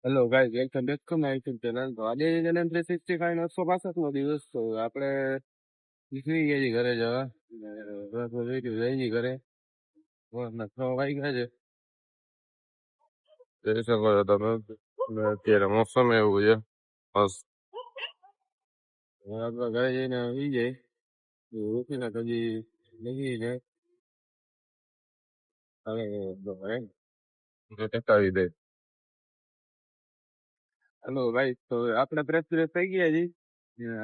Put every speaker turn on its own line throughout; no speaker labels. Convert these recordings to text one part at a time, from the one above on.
Hello guys welcome back to my YouTube channel. તો આજે જન્મ 365 965 નો દિવસ. તો આપણે નીકળી ગયા છીએ ઘરે જવા. જઈ ઘરે 6 વાગ્યા છે. જોઈ શકો છો તમે અત્યારે મોસમ એવું છે મસ્ત. હવે આપણે ઘરે જઈને આવી જાય રોકીને હજી નીકળી જાય હવે ટકાવી દે. હેલો ભાઈ, તો આપણે ફ્રેશ થઈ ગયા છીએ.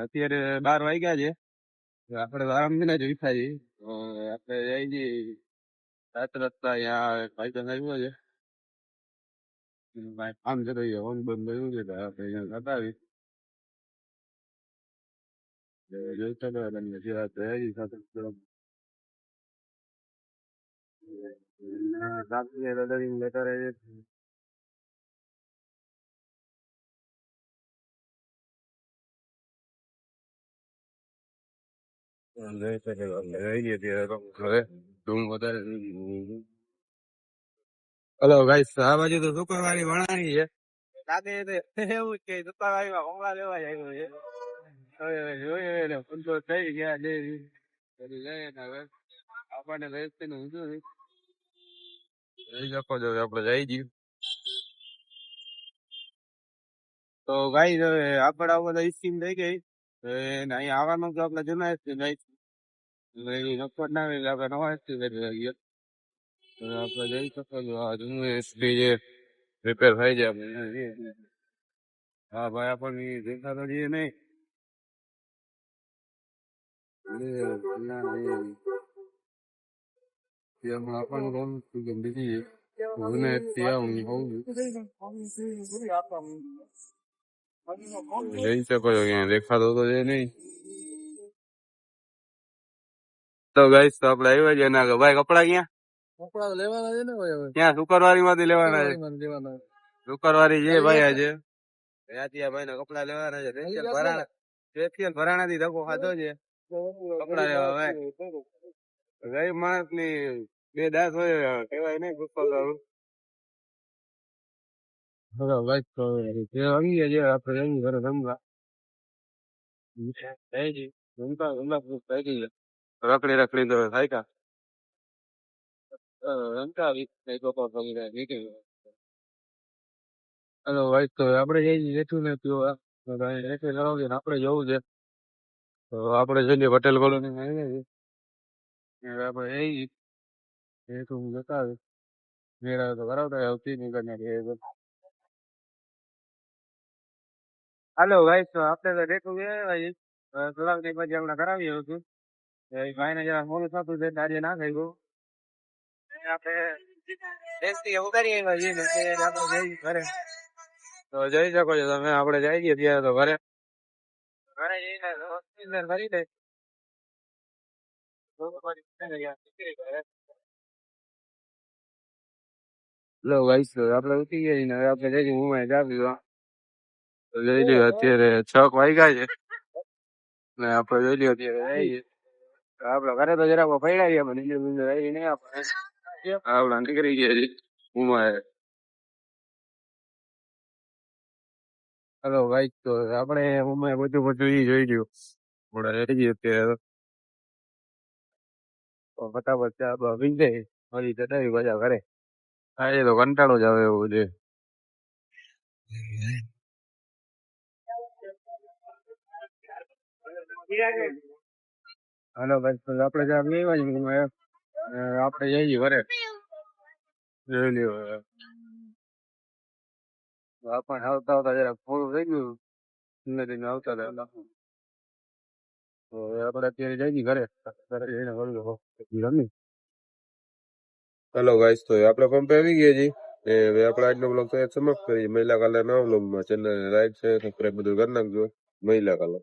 અત્યારે 12 વાગ્યા છે. આપણે આરામથી ને જોઈ થાય. આપણે જઈ છીએ રાત રસ્તા અહીંયા ભાઈ બન આવ્યો છે. ભાઈ કામ છે તો હોમ બંધ કર્યું છે તો આપણે અહીંયા જતા આવી જોઈ શકો તમને જે વાત રહી સાથે રાત્રે રડરિંગ લેતા રહે છે. જોઈ શકે તમને રહી ગઈ અત્યારે ઘરે ધૂમ વધારે હલો ગાઈસ, આ બાજુ તો શુક્રવારી વણાણી છે. લાગે તો એવું જ કે શુક્રવારીમાં હોમલા લેવા જ આવ્યો છે. હવે જોઈએ ને ફૂલ થઈ ગયા છે. બધું જાય ને હવે આપણને વ્યવસ્થિત નું ઊંધું જઈ શકો છો આપણે જઈ ગયું. તો ગાઈસ હવે આપણે આ બધા સ્કીમ થઈ ગઈ. અહીંયા આવવાનું તો આપણે જૂના નફત ના એટલે આપણે નવા સ્કીમ કરી તો આપણે જઈ શકો છો. આ જૂનું એસટી જે રિપેર થઈ જાય. હા ભાઈ, આપણને દેખાતો જઈએ નહીં. આપણને કોણ ગંદકી જઈ શકો છો ક્યાં દેખાતો તો છે નહીં. તો ગાઈસ તો આપણે આવ્યા છે ના ભાઈ કપડા ક્યાં
કપડા તો લેવાના છે ને ભાઈ. હવે
ક્યાં શુક્રવારી માંથી લેવાના છે.
લેવાના
શુક્રવારી છે ભાઈ આજે ત્યાંથી આ ભાઈ ના કપડા લેવાના છે. સ્પેશિયલ ભરાણા થી ધક્કો ખાધો છે કપડા લેવા ભાઈ. ગરીબ માણસ ની બે દાસ હોય કહેવાય નહીં ગુસ્સો કરું. હવે ભાઈ તો આવી ગયા છે આપણે જઈએ ઘરે રમવા. રખડી રખડી તો થાય કા રમતાવી હલો ભાઈ, તો આપણે જઈ રેઠું ને પીવા આપણે જવું છે. તો આપણે જઈએ પટેલ કોલોની માં આવીએ છીએ. આપણે જઈ રેઠું જતા આવી મેળા તો કરાવતા આવતી નીકળને. હાલો ભાઈ, તો આપણે તો રેઠું થોડાક દી પછી આપણે કરાવી આવશું. ભાઈ ને જરા મોડું થતું છે આજે ના થઈ ગયું. આપણે ટેસ્ટી ઉતારી આવ્યા છીએ ને આપણે જઈ ઘરે. તો જઈ શકો છો તમે. આપણે જઈ ગઈએ ત્યારે તો ઘરે જઈને કરી દે. લો ગાઈસ, આપણે ઉઠી ગયા ને હવે આપણે જઈ હું જાવી તો જઈ લ્યો. અત્યારે 6 વાગ્યા છે ને આપણે જોઈ લ્યો અત્યારે જઈએ. આપડે ઘરે તો જરાક પડ્યા રહ્યા પણ નીચે રહી નહીં. આપણે નીકળી ગયા છીએ ઉમાં. હલો ભાઈ, તો આપણે ઉમાં બધું ઈ જોઈ લ્યો. થોડા રહી ગયું અત્યારે ફટાફટ ચા પી જાય ફરી ચટાવી પાછા ઘરે. આજે તો કંટાળો જ આવે એવું છે. હાલો ભાઈ, તો આપણે જ્યાં લેવા આપણે જઈએ ઘરે જોઈ લ્યો. આપણને આવતા આવતા જરા પૂરું થઈ ગયું આવતા હતા. તો આપણે અત્યારે જઈએ ઘરે જઈને રમી. હેલો ગાઈસ, તો આપણે પંપે આવી ગયા છીએ. હવે આપણે આજનો બ્લોગ સમાપ્ત કરીએ. મહિલા કલર ના બ્લોગમાં ચેનલ લાઈક છે સબસ્ક્રાઈબ બધું કરી નાખજો. મહિલા કલર